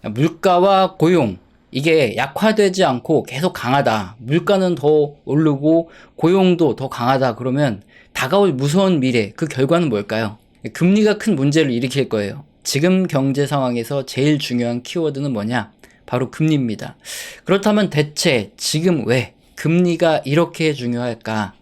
물가와 고용, 이게 약화되지 않고 계속 강하다. 물가는 더 오르고 고용도 더 강하다. 그러면 다가올 무서운 미래, 그 결과는 뭘까요? 금리가 큰 문제를 일으킬 거예요. 지금 경제 상황에서 제일 중요한 키워드는 뭐냐? 바로 금리입니다. 그렇다면 대체 지금 왜 금리가 이렇게 중요할까?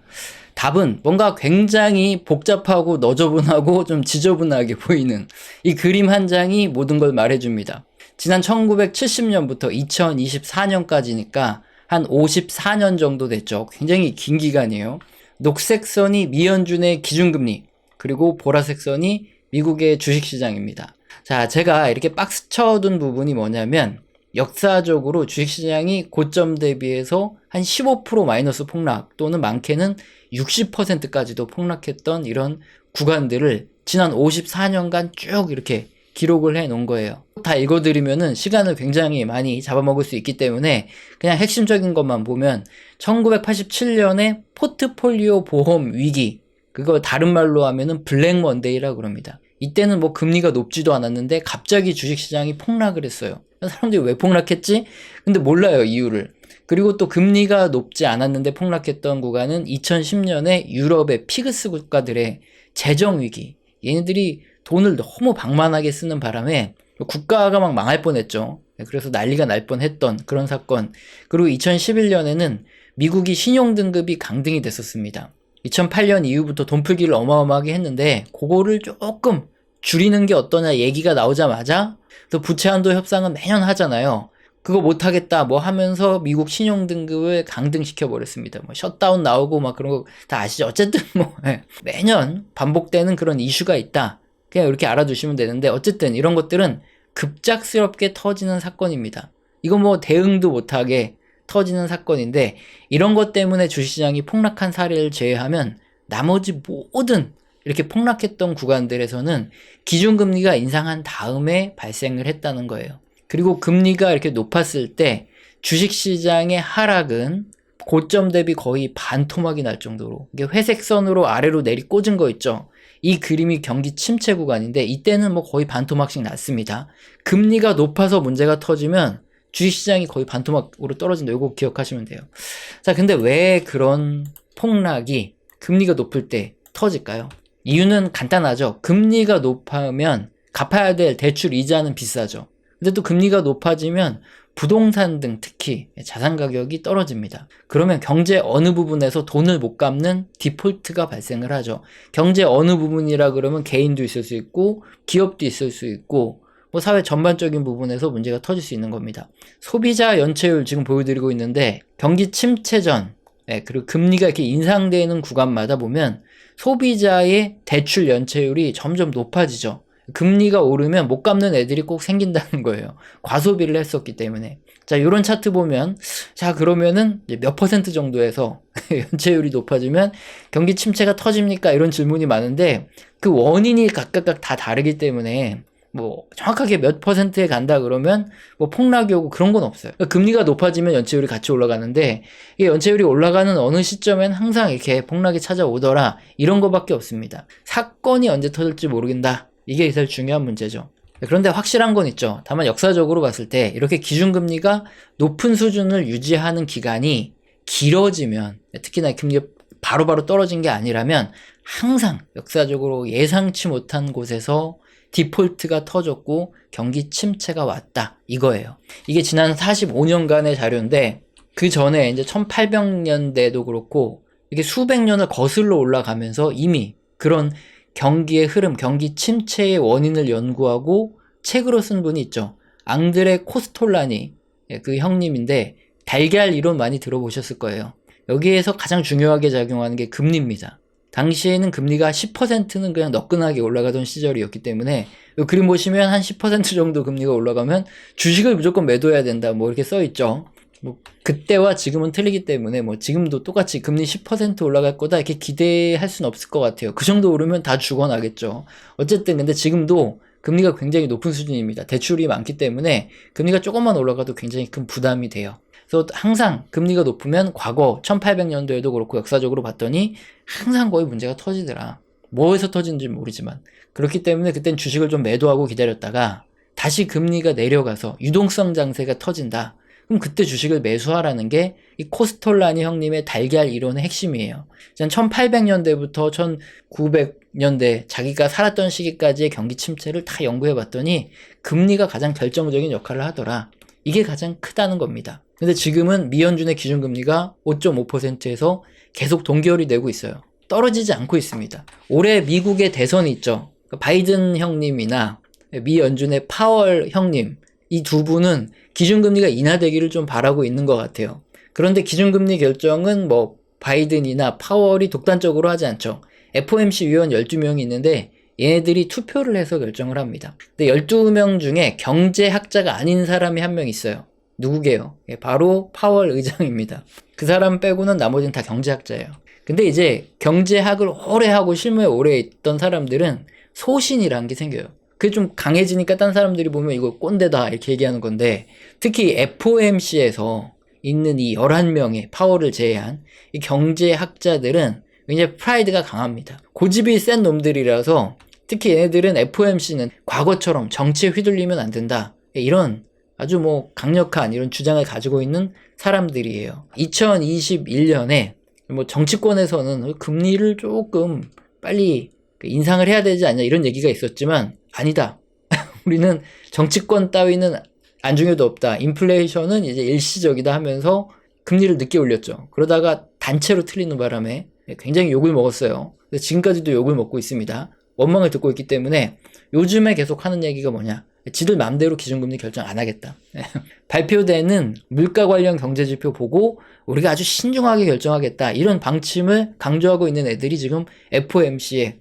답은 뭔가 굉장히 복잡하고 너저분하고 좀 지저분하게 보이는 이 그림 한 장이 모든 걸 말해줍니다. 지난 1970년부터 2024년까지니까 한 54년 정도 됐죠. 굉장히 긴 기간이에요. 녹색 선이 미연준의 기준금리, 그리고 보라색 선이 미국의 주식시장입니다. 자, 제가 이렇게 박스 쳐둔 부분이 뭐냐면 역사적으로 주식시장이 고점 대비해서 한 15% 마이너스 폭락 또는 많게는 60%까지도 폭락했던 이런 구간들을 지난 54년간 쭉 이렇게 기록을 해 놓은 거예요. 다 읽어드리면은 시간을 굉장히 많이 잡아먹을 수 있기 때문에 그냥 핵심적인 것만 보면 1987년에 포트폴리오 보험 위기, 그거 다른 말로 하면은 블랙 먼데이라고 그럽니다. 이때는 뭐 금리가 높지도 않았는데 갑자기 주식시장이 폭락을 했어요. 사람들이 왜 폭락했지? 근데 몰라요, 이유를. 그리고 또 금리가 높지 않았는데 폭락했던 구간은 2010년에 유럽의 피그스 국가들의 재정위기. 얘네들이 돈을 너무 방만하게 쓰는 바람에 국가가 막 망할 뻔했죠. 그래서 난리가 날 뻔했던 그런 사건. 그리고 2011년에는 미국이 신용등급이 강등이 됐었습니다. 2008년 이후부터 돈 풀기를 어마어마하게 했는데 그거를 조금 줄이는 게 어떠냐 얘기가 나오자마자 또 부채 한도 협상은 매년 하잖아요. 그거 못하겠다 뭐 하면서 미국 신용등급을 강등시켜 버렸습니다. 뭐 셧다운 나오고 막 그런 거 다 아시죠? 어쨌든 뭐 매년 반복되는 그런 이슈가 있다. 그냥 이렇게 알아두시면 되는데 어쨌든 이런 것들은 급작스럽게 터지는 사건입니다. 이거 뭐 대응도 못하게 터지는 사건인데 이런 것 때문에 주식시장이 폭락한 사례를 제외하면 나머지 모든 이렇게 폭락했던 구간들에서는 기준금리가 인상한 다음에 발생을 했다는 거예요. 그리고 금리가 이렇게 높았을 때 주식시장의 하락은 고점 대비 거의 반토막이 날 정도로, 이게 회색 선으로 아래로 내리 꽂은 거 있죠. 이 그림이 경기 침체 구간인데 이때는 뭐 거의 반토막씩 났습니다. 금리가 높아서 문제가 터지면 주식시장이 거의 반토막으로 떨어진다. 이거 기억하시면 돼요. 자, 근데 왜 그런 폭락이 금리가 높을 때 터질까요? 이유는 간단하죠. 금리가 높으면 갚아야 될 대출 이자는 비싸죠. 근데 또 금리가 높아지면 부동산 등 특히 자산 가격이 떨어집니다. 그러면 경제 어느 부분에서 돈을 못 갚는 디폴트가 발생을 하죠. 경제 어느 부분이라 그러면 개인도 있을 수 있고 기업도 있을 수 있고 뭐 사회 전반적인 부분에서 문제가 터질 수 있는 겁니다. 소비자 연체율 지금 보여드리고 있는데 경기 침체 전, 그리고 금리가 이렇게 인상되는 구간마다 보면 소비자의 대출 연체율이 점점 높아지죠. 금리가 오르면 못 갚는 애들이 꼭 생긴다는 거예요. 과소비를 했었기 때문에. 자, 요런 차트 보면, 자, 그러면은 몇 퍼센트 정도에서 연체율이 높아지면 경기 침체가 터집니까? 이런 질문이 많은데 그 원인이 각각 다 다르기 때문에 뭐 정확하게 몇 퍼센트에 간다 그러면 뭐 폭락이 오고 그런 건 없어요. 그러니까 금리가 높아지면 연체율이 같이 올라가는데 이게 연체율이 올라가는 어느 시점엔 항상 이렇게 폭락이 찾아오더라, 이런 거밖에 없습니다. 사건이 언제 터질지 모르겠다. 이게 제일 중요한 문제죠. 그런데 확실한 건 있죠. 다만 역사적으로 봤을 때 이렇게 기준금리가 높은 수준을 유지하는 기간이 길어지면, 특히나 금리가 바로바로 떨어진 게 아니라면 항상 역사적으로 예상치 못한 곳에서 디폴트가 터졌고 경기 침체가 왔다, 이거예요. 이게 지난 45년간의 자료인데 그 전에 이제 1800년대도 그렇고 이게 수백 년을 거슬러 올라가면서 이미 그런 경기의 흐름, 경기 침체의 원인을 연구하고 책으로 쓴 분이 있죠. 앙드레 코스톨라니, 그 형님인데 달걀 이론 많이 들어보셨을 거예요. 여기에서 가장 중요하게 작용하는 게 금리입니다. 당시에는 금리가 10%는 그냥 너끈하게 올라가던 시절이었기 때문에 이 그림 보시면 한 10% 정도 금리가 올라가면 주식을 무조건 매도해야 된다, 뭐 이렇게 써 있죠. 뭐 그때와 지금은 틀리기 때문에 뭐 지금도 똑같이 금리 10% 올라갈 거다 이렇게 기대할 수는 없을 것 같아요. 그 정도 오르면 다 죽어나겠죠. 어쨌든 근데 지금도 금리가 굉장히 높은 수준입니다. 대출이 많기 때문에 금리가 조금만 올라가도 굉장히 큰 부담이 돼요. 그래서 항상 금리가 높으면 과거 1800년도에도 그렇고 역사적으로 봤더니 항상 거의 문제가 터지더라. 뭐에서 터지는지 모르지만. 그렇기 때문에 그땐 주식을 좀 매도하고 기다렸다가 다시 금리가 내려가서 유동성 장세가 터진다. 그럼 그때 주식을 매수하라는 게 이 코스톨라니 형님의 달걀 이론의 핵심이에요. 1800년대부터 1900년대 자기가 살았던 시기까지의 경기 침체를 다 연구해 봤더니 금리가 가장 결정적인 역할을 하더라. 이게 가장 크다는 겁니다. 근데 지금은 미연준의 기준금리가 5.5%에서 계속 동결이 되고 있어요. 떨어지지 않고 있습니다. 올해 미국의 대선이 있죠. 바이든 형님이나 미연준의 파월 형님, 이 두 분은 기준금리가 인하되기를 좀 바라고 있는 것 같아요. 그런데 기준금리 결정은 뭐 바이든이나 파월이 독단적으로 하지 않죠. FOMC 위원 12명이 있는데 얘네들이 투표를 해서 결정을 합니다. 근데 12명 중에 경제학자가 아닌 사람이 한 명 있어요. 누구게요? 바로 파월 의장입니다. 그 사람 빼고는 나머지는 다 경제학자예요. 근데 이제 경제학을 오래 하고 실무에 오래 있던 사람들은 소신이라는 게 생겨요. 그게 좀 강해지니까 딴 사람들이 보면 이거 꼰대다 이렇게 얘기하는 건데, 특히 FOMC에서 있는 이 11명의 파월을 제외한 이 경제학자들은 굉장히 프라이드가 강합니다. 고집이 센 놈들이라서 특히 얘네들은 FOMC는 과거처럼 정치에 휘둘리면 안 된다, 이런 아주 뭐 강력한 이런 주장을 가지고 있는 사람들이에요. 2021년에 뭐 정치권에서는 금리를 조금 빨리 인상을 해야 되지 않냐 이런 얘기가 있었지만 아니다. 우리는 정치권 따위는 안중에도 없다. 인플레이션은 이제 일시적이다 하면서 금리를 늦게 올렸죠. 그러다가 단체로 틀리는 바람에 굉장히 욕을 먹었어요. 지금까지도 욕을 먹고 있습니다. 원망을 듣고 있기 때문에 요즘에 계속 하는 얘기가 뭐냐. 지들 맘대로 기준금리 결정 안 하겠다. 발표되는 물가 관련 경제지표 보고 우리가 아주 신중하게 결정하겠다. 이런 방침을 강조하고 있는 애들이 지금 FOMC에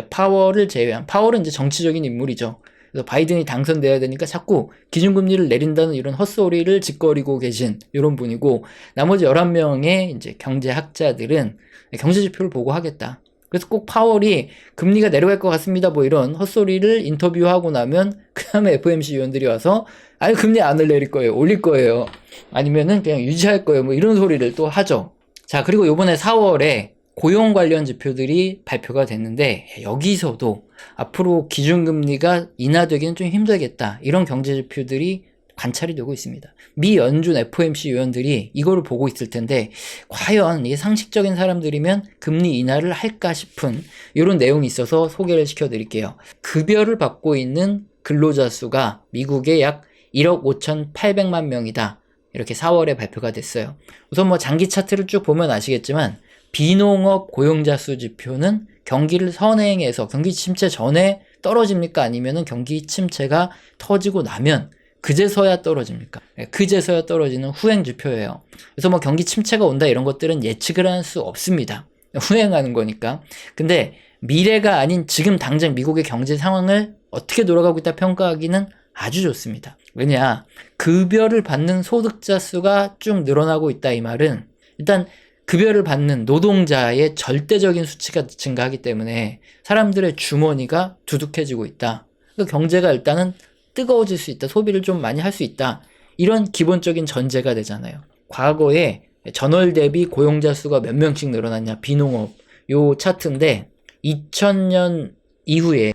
파월을 제외한, 파월은 이제 정치적인 인물이죠. 그래서 바이든이 당선돼야 되니까 자꾸 기준금리를 내린다는 이런 헛소리를 짓거리고 계신 이런 분이고, 나머지 11명의 이제 경제학자들은 경제지표를 보고 하겠다. 그래서 꼭 파월이 금리가 내려갈 것 같습니다. 뭐 이런 헛소리를 인터뷰하고 나면 그 다음에 FOMC 위원들이 와서 아니 금리 안 내릴 거예요. 올릴 거예요. 아니면은 그냥 유지할 거예요. 뭐 이런 소리를 또 하죠. 자, 그리고 요번에 4월에 고용 관련 지표들이 발표가 됐는데 여기서도 앞으로 기준금리가 인하되기는 좀 힘들겠다. 이런 경제 지표들이 관찰이 되고 있습니다. 미 연준 FOMC 위원들이 이거를 보고 있을 텐데 과연 이게 상식적인 사람들이면 금리 인하를 할까 싶은 이런 내용이 있어서 소개를 시켜드릴게요. 급여를 받고 있는 근로자 수가 미국에 약 1억 5,800만 명이다. 이렇게 4월에 발표가 됐어요. 우선 뭐 장기 차트를 쭉 보면 아시겠지만 비농업 고용자 수 지표는 경기를 선행해서 경기 침체 전에 떨어집니까? 아니면은 경기 침체가 터지고 나면 그제서야 떨어집니까? 그제서야 떨어지는 후행 지표예요. 그래서 뭐 경기 침체가 온다 이런 것들은 예측을 할 수 없습니다. 후행하는 거니까. 근데 미래가 아닌 지금 당장 미국의 경제 상황을 어떻게 돌아가고 있다 평가하기는 아주 좋습니다. 왜냐? 급여를 받는 소득자 수가 쭉 늘어나고 있다 이 말은 일단 급여를 받는 노동자의 절대적인 수치가 증가하기 때문에 사람들의 주머니가 두둑해지고 있다. 그러니까 경제가 일단은 뜨거워질 수 있다. 소비를 좀 많이 할 수 있다. 이런 기본적인 전제가 되잖아요. 과거에 전월 대비 고용자 수가 몇 명씩 늘어났냐. 비농업 요 차트인데 2000년 이후에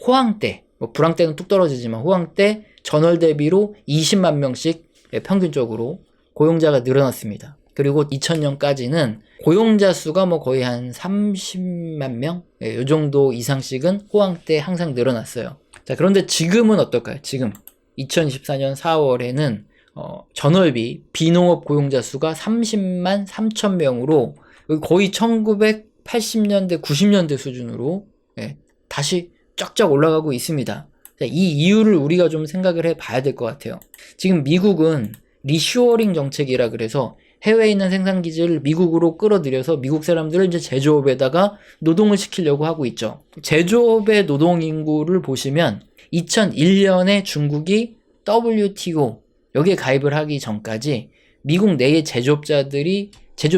호황 때, 뭐 불황 때는 뚝 떨어지지만 호황 때 전월 대비로 20만 명씩 평균적으로 고용자가 늘어났습니다. 그리고 2000년까지는 고용자 수가 뭐 거의 한 30만 명? 요 정도 이상씩은 호황 때 항상 늘어났어요. 자, 그런데 지금은 어떨까요? 지금 2024년 4월에는 전월비 비농업 고용자 수가 30만 3천 명으로 거의 1980년대, 90년대 수준으로 다시 쫙쫙 올라가고 있습니다. 자, 이 이유를 우리가 좀 생각을 해봐야 될 것 같아요. 지금 미국은 리쇼어링 정책이라 그래서 해외에 있는 생산기지를 미국으로 끌어들여서 미국 사람들을 이제 제조업에다가 노동을 시키려고 하고 있죠. 제조업의 노동 인구를 보시면 2001년에 중국이 WTO 여기에 가입을 하기 전까지 미국 내의 제조업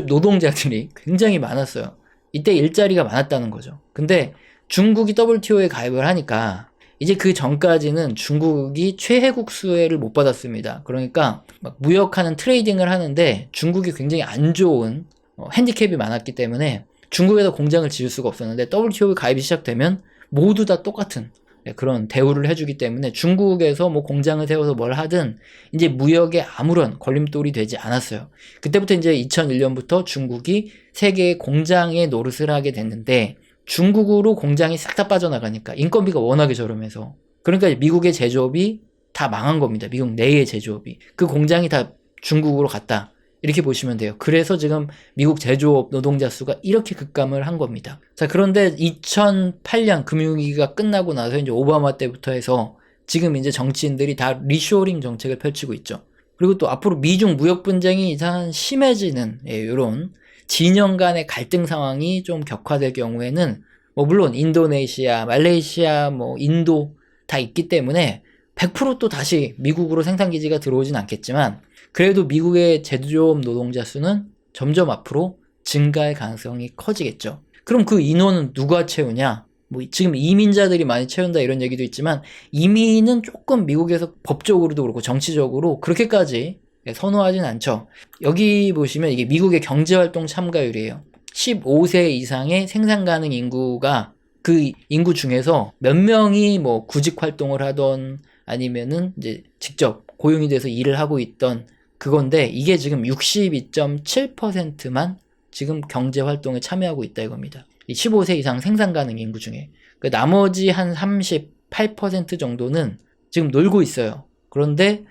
노동자들이 굉장히 많았어요. 이때 일자리가 많았다는 거죠. 근데 중국이 WTO에 가입을 하니까 이제 그 전까지는 중국이 최혜국 수혜를 못 받았습니다. 그러니까 막 무역하는 트레이딩을 하는데 중국이 굉장히 안 좋은 핸디캡이 많았기 때문에 중국에서 공장을 지을 수가 없었는데 WTO에 가입이 시작되면 모두 다 똑같은 그런 대우를 해주기 때문에 중국에서 뭐 공장을 세워서 뭘 하든 이제 무역에 아무런 걸림돌이 되지 않았어요. 그때부터 이제 2001년부터 중국이 세계의 공장에 노릇을 하게 됐는데 중국으로 공장이 싹 다 빠져나가니까 인건비가 워낙에 저렴해서 그러니까 미국의 제조업이 다 망한 겁니다. 미국 내의 제조업이. 그 공장이 다 중국으로 갔다. 이렇게 보시면 돼요. 그래서 지금 미국 제조업 노동자 수가 이렇게 급감을 한 겁니다. 자, 그런데 2008년 금융위기가 끝나고 나서 이제 오바마 때부터 해서 지금 이제 정치인들이 다 리쇼링 정책을 펼치고 있죠. 그리고 또 앞으로 미중 무역 분쟁이 이상 심해지는 이런 진영 간의 갈등 상황이 좀 격화될 경우에는 뭐 물론 인도네시아, 말레이시아, 뭐 인도 다 있기 때문에 100% 또 다시 미국으로 생산기지가 들어오진 않겠지만 그래도 미국의 제조업 노동자 수는 점점 앞으로 증가할 가능성이 커지겠죠. 그럼 그 인원은 누가 채우냐? 뭐 지금 이민자들이 많이 채운다 이런 얘기도 있지만 이민은 조금 미국에서 법적으로도 그렇고 정치적으로 그렇게까지 선호하진 않죠. 여기 보시면 이게 미국의 경제활동 참가율이에요. 15세 이상의 생산 가능 인구가 그 인구 중에서 몇 명이 뭐 구직 활동을 하던 아니면은 이제 직접 고용이 돼서 일을 하고 있던 그건데 이게 지금 62.7%만 지금 경제 활동에 참여하고 있다 이겁니다. 15세 이상 생산 가능 인구 중에 그 나머지 한 38% 정도는 지금 놀고 있어요. 그런데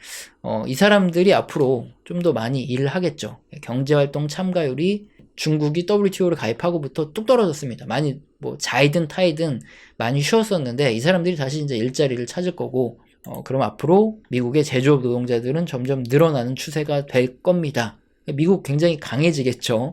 이 사람들이 앞으로 좀 더 많이 일을 하겠죠. 경제 활동 참가율이 중국이 WTO를 가입하고부터 뚝 떨어졌습니다. 많이 뭐 자이든 타이든 많이 쉬었었는데 이 사람들이 다시 이제 일자리를 찾을 거고 그럼 앞으로 미국의 제조업 노동자들은 점점 늘어나는 추세가 될 겁니다. 미국 굉장히 강해지겠죠.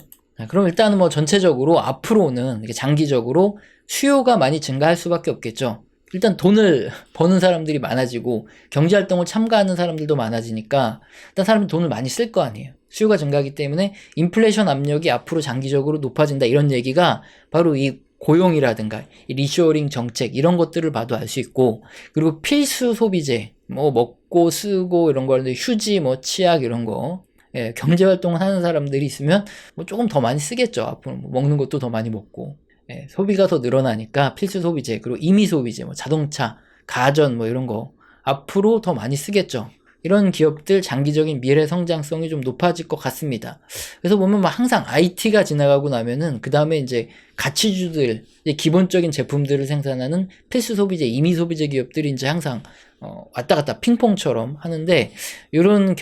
그럼 일단은 뭐 전체적으로 앞으로는 이렇게 장기적으로 수요가 많이 증가할 수밖에 없겠죠. 일단 돈을 버는 사람들이 많아지고 경제활동을 참가하는 사람들도 많아지니까 일단 사람들이 돈을 많이 쓸 거 아니에요. 수요가 증가하기 때문에 인플레이션 압력이 앞으로 장기적으로 높아진다 이런 얘기가 바로 이 고용이라든가 이 리쇼어링 정책 이런 것들을 봐도 알 수 있고 그리고 필수 소비재 뭐 먹고 쓰고 이런 거 휴지 뭐 치약 이런 거 경제활동을 하는 사람들이 있으면 뭐 조금 더 많이 쓰겠죠. 앞으로 뭐 먹는 것도 더 많이 먹고 소비가 더 늘어나니까 필수 소비재 그리고 임의 소비재 뭐 자동차 가전 뭐 이런 거 앞으로 더 많이 쓰겠죠. 이런 기업들 장기적인 미래 성장성이 좀 높아질 것 같습니다. 그래서 보면 막 항상 IT가 지나가고 나면은 그 다음에 이제 가치주들, 이제 기본적인 제품들을 생산하는 필수 소비재, 임의 소비재 기업들이 이제 항상 왔다 갔다 핑퐁처럼 하는데 이런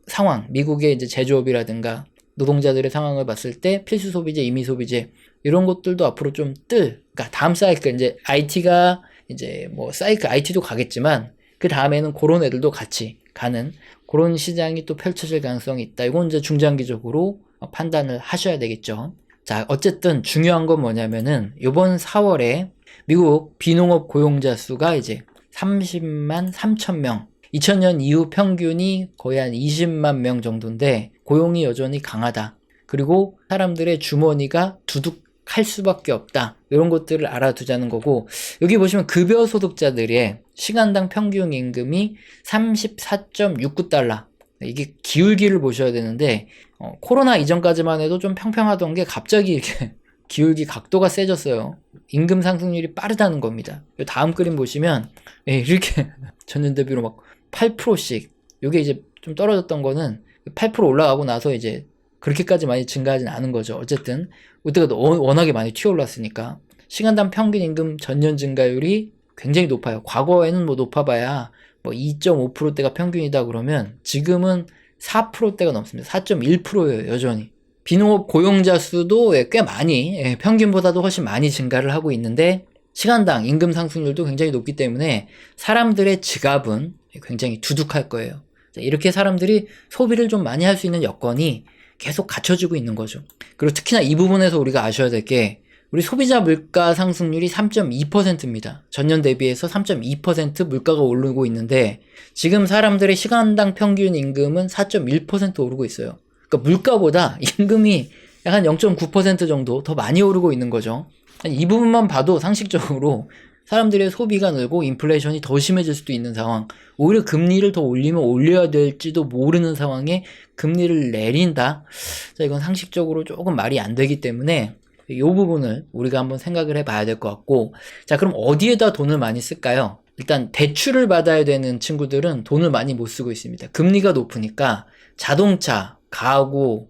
상황, 미국의 이제 제조업이라든가 노동자들의 상황을 봤을 때 필수 소비재, 임의 소비재 이런 것들도 앞으로 좀 그러니까 다음 사이클 이제 IT가 이제 뭐 사이클 IT도 가겠지만 그 다음에는 그런 애들도 같이 가는 그런 시장이 또 펼쳐질 가능성이 있다. 이건 이제 중장기적으로 판단을 하셔야 되겠죠. 자, 어쨌든 중요한 건 뭐냐면은 이번 4월에 미국 비농업 고용자 수가 이제 30만 3천 명. 2000년 이후 평균이 거의 한 20만 명 정도인데 고용이 여전히 강하다. 그리고 사람들의 주머니가 두둑할 수밖에 없다. 이런 것들을 알아두자는 거고 여기 보시면 급여 소득자들의 시간당 평균 임금이 34.69달러. 이게 기울기를 보셔야 되는데 코로나 이전까지만 해도 좀 평평하던 게 갑자기 이렇게 기울기 각도가 세졌어요. 임금 상승률이 빠르다는 겁니다. 다음 그림 보시면 이렇게 전년 대비로 막 8%씩 이게 이제 좀 떨어졌던 거는 8% 올라가고 나서 이제 그렇게까지 많이 증가하진 않은 거죠. 어쨌든 그때가 워낙에 많이 튀어올랐으니까 시간당 평균 임금 전년 증가율이 굉장히 높아요. 과거에는 뭐 높아봐야 뭐 2.5%대가 평균이다 그러면 지금은 4%대가 넘습니다. 4.1%예요, 여전히. 비농업 고용자 수도 꽤 많이, 평균보다도 훨씬 많이 증가를 하고 있는데 시간당 임금 상승률도 굉장히 높기 때문에 사람들의 지갑은 굉장히 두둑할 거예요. 이렇게 사람들이 소비를 좀 많이 할 수 있는 여건이 계속 갖춰지고 있는 거죠. 그리고 특히나 이 부분에서 우리가 아셔야 될 게 우리 소비자 물가 상승률이 3.2%입니다. 전년 대비해서 3.2% 물가가 오르고 있는데 지금 사람들의 시간당 평균 임금은 4.1% 오르고 있어요. 그러니까 물가보다 임금이 약간 0.9% 정도 더 많이 오르고 있는 거죠. 이 부분만 봐도 상식적으로 사람들의 소비가 늘고 인플레이션이 더 심해질 수도 있는 상황, 오히려 금리를 더 올리면 올려야 될지도 모르는 상황에 금리를 내린다? 자, 이건 상식적으로 조금 말이 안 되기 때문에 이 부분을 우리가 한번 생각을 해봐야 될 것 같고, 자, 그럼 어디에다 돈을 많이 쓸까요? 일단 대출을 받아야 되는 친구들은 돈을 많이 못 쓰고 있습니다. 금리가 높으니까 자동차, 가구,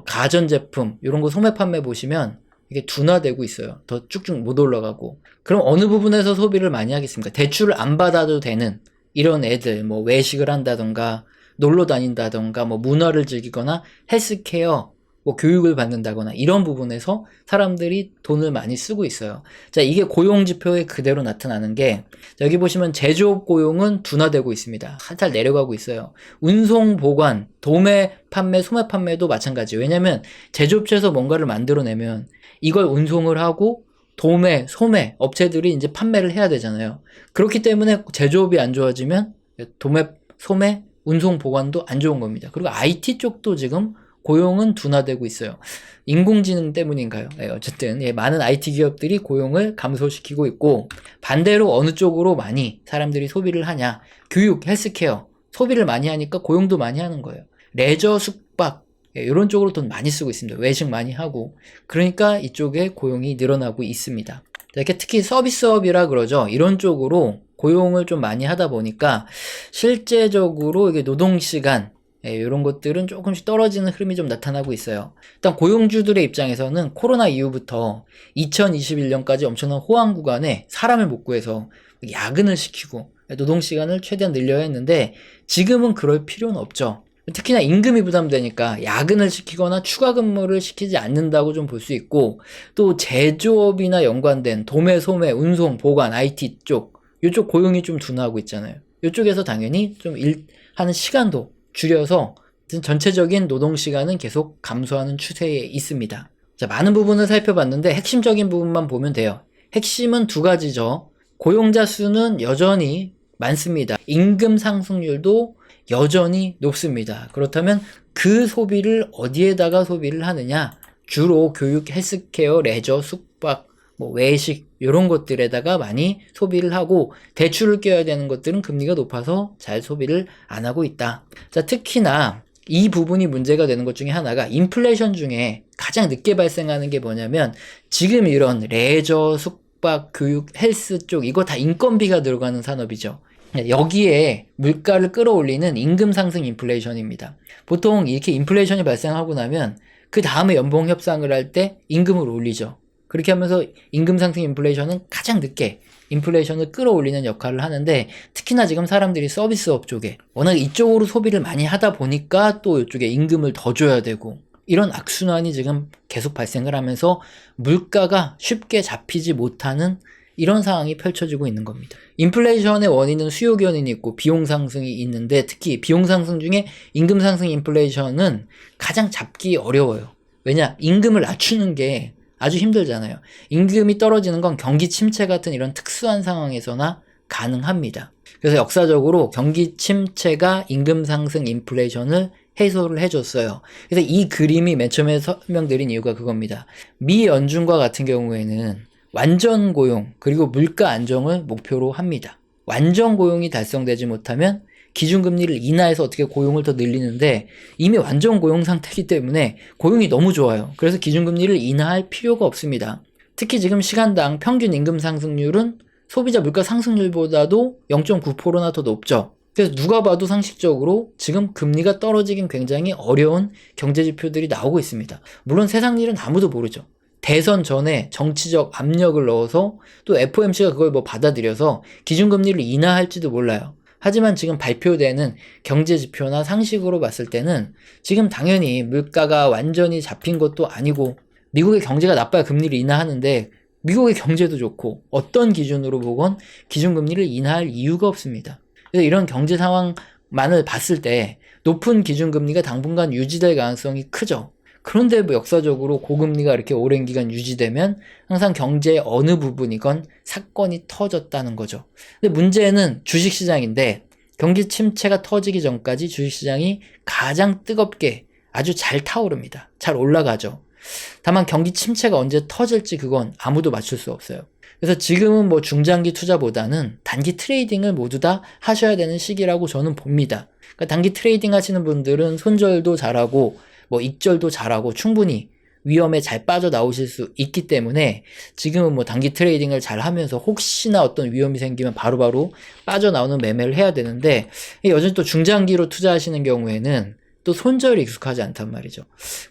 가전제품 이런 거 소매 판매 보시면 이게 둔화되고 있어요. 더 쭉쭉 못 올라가고. 그럼 어느 부분에서 소비를 많이 하겠습니까? 대출을 안 받아도 되는 이런 애들, 뭐 외식을 한다던가 놀러 다닌다던가 뭐 문화를 즐기거나 헬스케어, 뭐 교육을 받는다거나 이런 부분에서 사람들이 돈을 많이 쓰고 있어요. 자, 이게 고용 지표에 그대로 나타나는 게, 여기 보시면 제조업 고용은 둔화되고 있습니다. 살짝 내려가고 있어요. 운송, 보관, 도매, 판매, 소매 판매도 마찬가지. 왜냐면 제조업체에서 뭔가를 만들어내면 이걸 운송을 하고 도매, 소매 업체들이 이제 판매를 해야 되잖아요. 그렇기 때문에 제조업이 안 좋아지면 도매, 소매, 운송, 보관도 안 좋은 겁니다. 그리고 IT 쪽도 지금 고용은 둔화되고 있어요. 인공지능 때문인가요? 네, 어쨌든 많은 IT 기업들이 고용을 감소시키고 있고, 반대로 어느 쪽으로 많이 사람들이 소비를 하냐? 교육, 헬스케어 소비를 많이 하니까 고용도 많이 하는 거예요. 레저, 숙박 이런 쪽으로 돈 많이 쓰고 있습니다. 외식 많이 하고. 그러니까 이쪽에 고용이 늘어나고 있습니다. 이렇게 특히 서비스업이라 그러죠. 이런 쪽으로 고용을 좀 많이 하다 보니까 실제적으로 이게 노동시간 이런 것들은 조금씩 떨어지는 흐름이 좀 나타나고 있어요. 일단 고용주들의 입장에서는 코로나 이후부터 2021년까지 엄청난 호황 구간에 사람을 못 구해서 야근을 시키고 노동시간을 최대한 늘려야 했는데, 지금은 그럴 필요는 없죠. 특히나 임금이 부담되니까 야근을 시키거나 추가 근무를 시키지 않는다고 좀 볼 수 있고, 또 제조업이나 연관된 도매, 소매, 운송, 보관, IT 쪽, 이쪽 고용이 좀 둔화하고 있잖아요. 이쪽에서 당연히 좀 일하는 시간도 줄여서 전체적인 노동시간은 계속 감소하는 추세에 있습니다. 자, 많은 부분을 살펴봤는데 핵심적인 부분만 보면 돼요. 핵심은 두 가지죠. 고용자 수는 여전히 많습니다. 임금 상승률도 여전히 높습니다. 그렇다면 그 소비를 어디에다가 소비를 하느냐? 주로 교육, 헬스케어, 레저, 숙박, 뭐 외식 이런 것들에다가 많이 소비를 하고, 대출을 껴야 되는 것들은 금리가 높아서 잘 소비를 안 하고 있다. 자, 특히나 이 부분이 문제가 되는 것 중에 하나가 인플레이션 중에 가장 늦게 발생하는 게 뭐냐면, 지금 이런 레저, 숙박, 교육, 헬스 쪽 이거 다 인건비가 들어가는 산업이죠. 여기에 물가를 끌어올리는 임금 상승 인플레이션입니다. 보통 이렇게 인플레이션이 발생하고 나면 그 다음에 연봉 협상을 할 때 임금을 올리죠. 그렇게 하면서 임금 상승 인플레이션은 가장 늦게 인플레이션을 끌어올리는 역할을 하는데, 특히나 지금 사람들이 서비스업 쪽에 워낙 이쪽으로 소비를 많이 하다 보니까 또 이쪽에 임금을 더 줘야 되고, 이런 악순환이 지금 계속 발생을 하면서 물가가 쉽게 잡히지 못하는 이런 상황이 펼쳐지고 있는 겁니다. 인플레이션의 원인은 수요 견인이 있고 비용 상승이 있는데, 특히 비용 상승 중에 임금 상승 인플레이션은 가장 잡기 어려워요. 왜냐? 임금을 낮추는 게 아주 힘들잖아요. 임금이 떨어지는 건 경기 침체 같은 이런 특수한 상황에서나 가능합니다. 그래서 역사적으로 경기 침체가 임금 상승 인플레이션을 해소를 해줬어요. 그래서 이 그림이 맨 처음에 설명드린 이유가 그겁니다. 미 연준과 같은 경우에는 완전 고용 그리고 물가 안정을 목표로 합니다. 완전 고용이 달성되지 못하면 기준금리를 인하해서 어떻게 고용을 더 늘리는데, 이미 완전 고용 상태이기 때문에 고용이 너무 좋아요. 그래서 기준금리를 인하할 필요가 없습니다. 특히 지금 시간당 평균 임금 상승률은 소비자 물가 상승률보다도 0.9%나 더 높죠. 그래서 누가 봐도 상식적으로 지금 금리가 떨어지긴 굉장히 어려운 경제 지표들이 나오고 있습니다. 물론 세상 일은 아무도 모르죠. 대선 전에 정치적 압력을 넣어서 또 FOMC가 그걸 뭐 받아들여서 기준금리를 인하할지도 몰라요. 하지만 지금 발표되는 경제 지표나 상식으로 봤을 때는 지금 당연히 물가가 완전히 잡힌 것도 아니고, 미국의 경제가 나빠야 금리를 인하하는데 미국의 경제도 좋고 어떤 기준으로 보건 기준금리를 인하할 이유가 없습니다. 그래서 이런 경제 상황만을 봤을 때 높은 기준금리가 당분간 유지될 가능성이 크죠. 그런데 뭐 역사적으로 고금리가 이렇게 오랜 기간 유지되면 항상 경제의 어느 부분이건 사건이 터졌다는 거죠. 근데 문제는 주식시장인데, 경기 침체가 터지기 전까지 주식시장이 가장 뜨겁게 아주 잘 타오릅니다. 잘 올라가죠. 다만 경기 침체가 언제 터질지 그건 아무도 맞출 수 없어요. 그래서 지금은 뭐 중장기 투자보다는 단기 트레이딩을 모두 다 하셔야 되는 시기라고 저는 봅니다. 그러니까 단기 트레이딩 하시는 분들은 손절도 잘하고 뭐 익절도 잘하고 충분히 위험에 잘 빠져나오실 수 있기 때문에 지금은 뭐 단기 트레이딩을 잘 하면서 혹시나 어떤 위험이 생기면 바로바로 빠져나오는 매매를 해야 되는데, 여전히 또 중장기로 투자하시는 경우에는 또 손절이 익숙하지 않단 말이죠.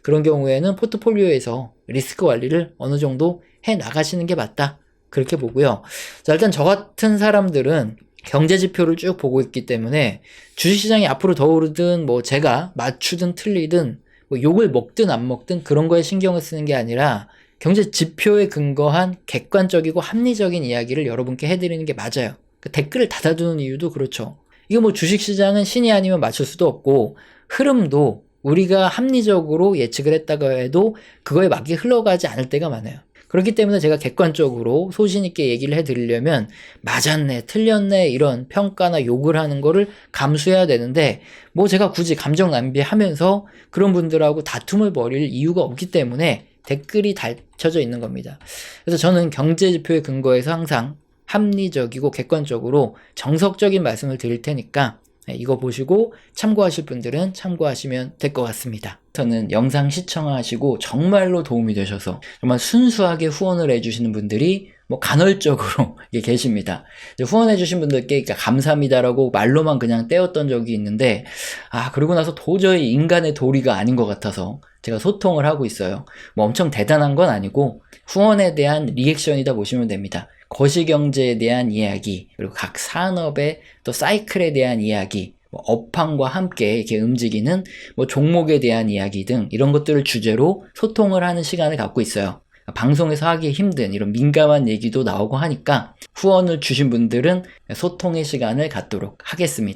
그런 경우에는 포트폴리오에서 리스크 관리를 어느 정도 해 나가시는 게 맞다, 그렇게 보고요. 자, 일단 저 같은 사람들은 경제 지표를 쭉 보고 있기 때문에 주식시장이 앞으로 더 오르든 뭐 제가 맞추든 틀리든 뭐 욕을 먹든 안 먹든 그런 거에 신경을 쓰는 게 아니라 경제 지표에 근거한 객관적이고 합리적인 이야기를 여러분께 해드리는 게 맞아요. 그 댓글을 닫아두는 이유도 그렇죠. 이거 뭐 주식시장은 신이 아니면 맞출 수도 없고, 흐름도 우리가 합리적으로 예측을 했다고 해도 그거에 맞게 흘러가지 않을 때가 많아요. 그렇기 때문에 제가 객관적으로 소신있게 얘기를 해드리려면 맞았네, 틀렸네 이런 평가나 욕을 하는 거를 감수해야 되는데, 뭐 제가 굳이 감정 낭비하면서 그런 분들하고 다툼을 벌일 이유가 없기 때문에 댓글이 닫혀져 있는 겁니다. 그래서 저는 경제지표에 근거해서 항상 합리적이고 객관적으로 정석적인 말씀을 드릴 테니까 이거 보시고 참고하실 분들은 참고하시면 될 것 같습니다. 저는 영상 시청하시고 정말로 도움이 되셔서 정말 순수하게 후원을 해주시는 분들이 뭐 간헐적으로 계십니다. 후원해주신 분들께 감사합니다라고 말로만 그냥 떼었던 적이 있는데, 그러고 나서 도저히 인간의 도리가 아닌 것 같아서 제가 소통을 하고 있어요. 뭐 엄청 대단한 건 아니고 후원에 대한 리액션이다 보시면 됩니다. 거시경제에 대한 이야기, 그리고 각 산업의 또 사이클에 대한 이야기, 뭐 업황과 함께 이렇게 움직이는 뭐 종목에 대한 이야기 등 이런 것들을 주제로 소통을 하는 시간을 갖고 있어요. 방송에서 하기 힘든 이런 민감한 얘기도 나오고 하니까 후원을 주신 분들은 소통의 시간을 갖도록 하겠습니다.